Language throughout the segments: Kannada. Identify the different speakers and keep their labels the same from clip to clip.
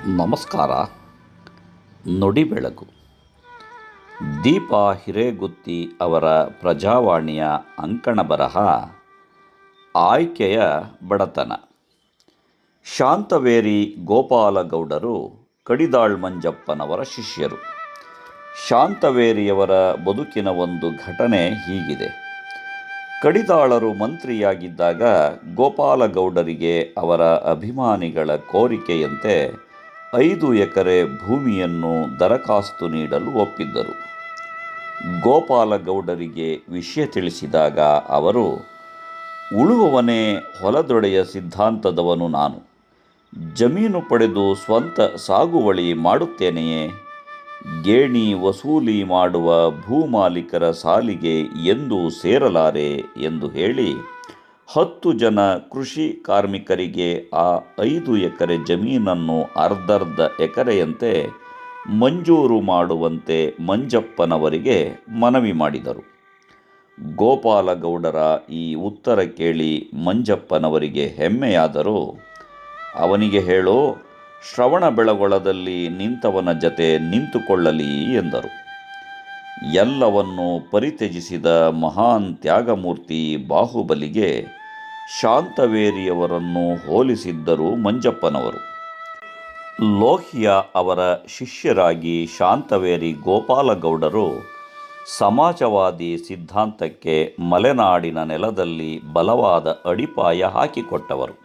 Speaker 1: ನಮಸ್ಕಾರ. ನುಡಿ ಬೆಳಗು. ದೀಪ ಹಿರೇಗುತ್ತಿ ಅವರ ಪ್ರಜಾವಾಣಿಯ ಅಂಕಣ ಬರಹ ಆಯ್ಕೆಯ ಬಡತನ. ಶಾಂತವೇರಿ ಗೋಪಾಲಗೌಡರು ಕಡಿದಾಳ್ ಮಂಜಪ್ಪನವರ ಶಿಷ್ಯರು. ಶಾಂತವೇರಿಯವರ ಬದುಕಿನ ಒಂದು ಘಟನೆ ಹೀಗಿದೆ. ಕಡಿದಾಳರು ಮಂತ್ರಿಯಾಗಿದ್ದಾಗ ಗೋಪಾಲಗೌಡರಿಗೆ ಅವರ ಅಭಿಮಾನಿಗಳ ಕೋರಿಕೆಯಂತೆ 5 ಎಕರೆ ಭೂಮಿಯನ್ನು ದರಖಾಸ್ತು ನೀಡಲು ಒಪ್ಪಿದ್ದರು. ಗೋಪಾಲಗೌಡರಿಗೆ ವಿಷಯ ತಿಳಿಸಿದಾಗ ಅವರು, ಉಳುವವನೇ ಹೊಲದೊಡೆಯ ಸಿದ್ಧಾಂತದವನು ನಾನು. ಜಮೀನು ಪಡೆದು ಸ್ವಂತ ಸಾಗುವಳಿ ಮಾಡುತ್ತೇನೆಯೇ? ಗೇಣಿ ವಸೂಲಿ ಮಾಡುವ ಭೂಮಾಲೀಕರ ಸಾಲಿಗೆ ಎಂದೂ ಸೇರಲಾರೆ ಎಂದು ಹೇಳಿ 10 ಜನ ಕೃಷಿ ಕಾರ್ಮಿಕರಿಗೆ ಆ 5 ಎಕರೆ ಜಮೀನನ್ನು ಅರ್ಧರ್ಧ ಎಕರೆಯಂತೆ ಮಂಜೂರು ಮಾಡುವಂತೆ ಮಂಜಪ್ಪನವರಿಗೆ ಮನವಿ ಮಾಡಿದರು. ಗೋಪಾಲಗೌಡರ ಈ ಉತ್ತರ ಕೇಳಿ ಮಂಜಪ್ಪನವರಿಗೆ ಹೆಮ್ಮೆಯಾದರೂ, ಅವನಿಗೆ ಹೇಳೋ, ಶ್ರವಣಬೆಳಗೊಳದಲ್ಲಿ ನಿಂತವನ ಜತೆ ನಿಂತುಕೊಳ್ಳಲಿ ಎಂದರು. ಎಲ್ಲವನ್ನೂ ಪರಿತ್ಯಜಿಸಿದ ಮಹಾನ್ ತ್ಯಾಗಮೂರ್ತಿ ಬಾಹುಬಲಿಗೆ ಶಾಂತವೇರಿಯವರನ್ನು ಹೋಲಿಸಿದ್ದರು ಮಂಜಪ್ಪನವರು. ಲೋಹಿಯಾ ಅವರ ಶಿಷ್ಯರಾಗಿ ಶಾಂತವೇರಿ ಗೋಪಾಲಗೌಡರು ಸಮಾಜವಾದಿ ಸಿದ್ಧಾಂತಕ್ಕೆ ಮಲೆನಾಡಿನ ನೆಲದಲ್ಲಿ ಬಲವಾದ ಅಡಿಪಾಯ ಹಾಕಿಕೊಟ್ಟವರು.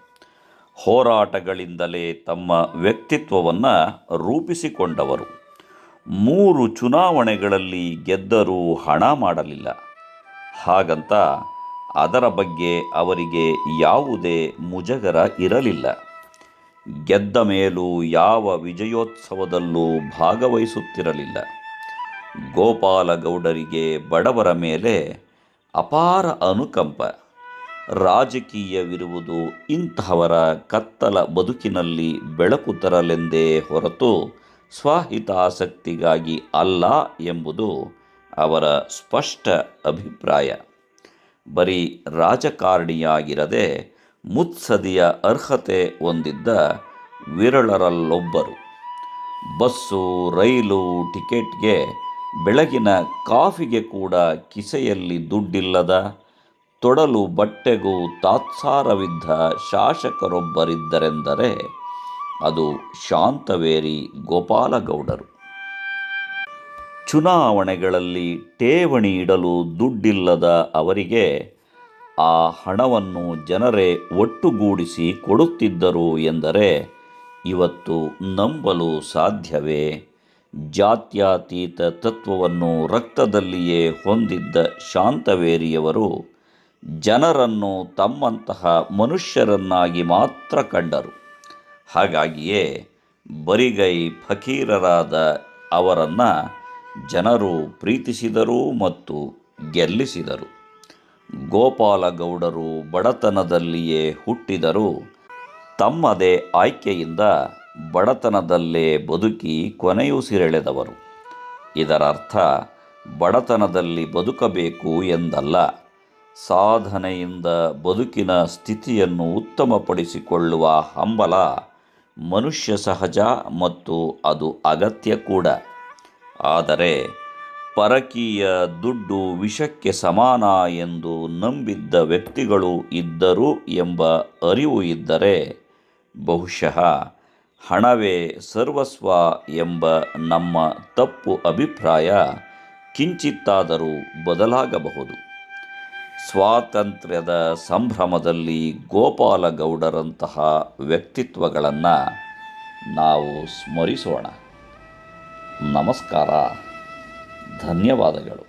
Speaker 1: ಹೋರಾಟಗಳಿಂದಲೇ ತಮ್ಮ ವ್ಯಕ್ತಿತ್ವವನ್ನು ರೂಪಿಸಿಕೊಂಡವರು. 3 ಚುನಾವಣೆಗಳಲ್ಲಿ ಗೆದ್ದರೂ ಹಣ ಮಾಡಲಿಲ್ಲ. ಹಾಗಂತ ಅದರ ಬಗ್ಗೆ ಅವರಿಗೆ ಯಾವುದೇ ಮುಜಗರ ಇರಲಿಲ್ಲ. ಗೆದ್ದ ಮೇಲೂ ಯಾವ ವಿಜಯೋತ್ಸವದಲ್ಲೂ ಭಾಗವಹಿಸುತ್ತಿರಲಿಲ್ಲ. ಗೋಪಾಲಗೌಡರಿಗೆ ಬಡವರ ಮೇಲೆ ಅಪಾರ ಅನುಕಂಪ. ರಾಜಕೀಯವಿರುವುದು ಇಂತಹವರ ಕತ್ತಲ ಬದುಕಿನಲ್ಲಿ ಬೆಳಕು ತರಲೆಂದೇ ಹೊರತು ಸ್ವಹಿತಾಸಕ್ತಿಗಾಗಿ ಅಲ್ಲ ಎಂಬುದು ಅವರ ಸ್ಪಷ್ಟ ಅಭಿಪ್ರಾಯ. ಬರೀ ರಾಜಕಾರಣಿಯಾಗಿರದೆ ಮುತ್ಸದಿಯ ಅರ್ಹತೆ ಹೊಂದಿದ್ದ ವಿರಳರಲ್ಲೊಬ್ಬರು. ಬಸ್ಸು ರೈಲು ಟಿಕೆಟ್ಗೆ, ಬೆಳಗಿನ ಕಾಫಿಗೆ ಕೂಡ ಕಿಸೆಯಲ್ಲಿ ದುಡ್ಡಿಲ್ಲದ, ತೊಡಲು ಬಟ್ಟೆಗೂ ತಾತ್ಸಾರವಿದ್ದ ಶಾಸಕರೊಬ್ಬರಿದ್ದರೆಂದರೆ ಅದು ಶಾಂತವೇರಿ ಗೋಪಾಲಗೌಡರು. ಚುನಾವಣೆಗಳಲ್ಲಿ ಠೇವಣಿ ಇಡಲು ದುಡ್ಡಿಲ್ಲದ ಅವರಿಗೆ ಆ ಹಣವನ್ನು ಜನರೇ ಒಟ್ಟುಗೂಡಿಸಿ ಕೊಡುತ್ತಿದ್ದರು ಎಂದರೆ ಇವತ್ತು ನಂಬಲು ಸಾಧ್ಯವೇ? ಜಾತ್ಯತೀತ ತತ್ವವನ್ನು ರಕ್ತದಲ್ಲಿಯೇ ಹೊಂದಿದ್ದ ಶಾಂತವೇರಿಯವರು ಜನರನ್ನು ತಮ್ಮಂತಹ ಮನುಷ್ಯರನ್ನಾಗಿ ಮಾತ್ರ ಕಂಡರು. ಹಾಗಾಗಿಯೇ ಬರಿಗೈ ಫಕೀರರಾದ ಅವರನ್ನು ಜನರು ಪ್ರೀತಿಸಿದರು ಮತ್ತು ಗೆಲ್ಲಿಸಿದರು. ಗೋಪಾಲಗೌಡರು ಬಡತನದಲ್ಲಿಯೇ ಹುಟ್ಟಿದರೂ ತಮ್ಮದೇ ಆಯ್ಕೆಯಿಂದ ಬಡತನದಲ್ಲೇ ಬದುಕಿ ಕೊನೆಯುಸಿರೆಳೆದವರು. ಇದರರ್ಥ ಬಡತನದಲ್ಲಿ ಬದುಕಬೇಕು ಎಂದಲ್ಲ. ಸಾಧನೆಯಿಂದ ಬದುಕಿನ ಸ್ಥಿತಿಯನ್ನು ಉತ್ತಮಪಡಿಸಿಕೊಳ್ಳುವ ಹಂಬಲ ಮನುಷ್ಯ ಸಹಜ ಮತ್ತು ಅದು ಅಗತ್ಯ ಕೂಡ. ಆದರೆ ಪರಕೀಯ ದುಡ್ಡು ವಿಷಕ್ಕೆ ಸಮಾನ ಎಂದು ನಂಬಿದ್ದ ವ್ಯಕ್ತಿಗಳು ಇದ್ದರು ಎಂಬ ಅರಿವು ಇದ್ದರೆ ಬಹುಶಃ ಹಣವೇ ಸರ್ವಸ್ವ ಎಂಬ ನಮ್ಮ ತಪ್ಪು ಅಭಿಪ್ರಾಯ ಕಿಂಚಿತ್ತಾದರೂ ಬದಲಾಗಬಹುದು. ಸ್ವಾತಂತ್ರ್ಯದ ಸಂಭ್ರಮದಲ್ಲಿ ಗೋಪಾಲಗೌಡರಂತಹ ವ್ಯಕ್ತಿತ್ವಗಳನ್ನು ನಾವು ಸ್ಮರಿಸೋಣ. ನಮಸ್ಕಾರ. ಧನ್ಯವಾದಗಳು.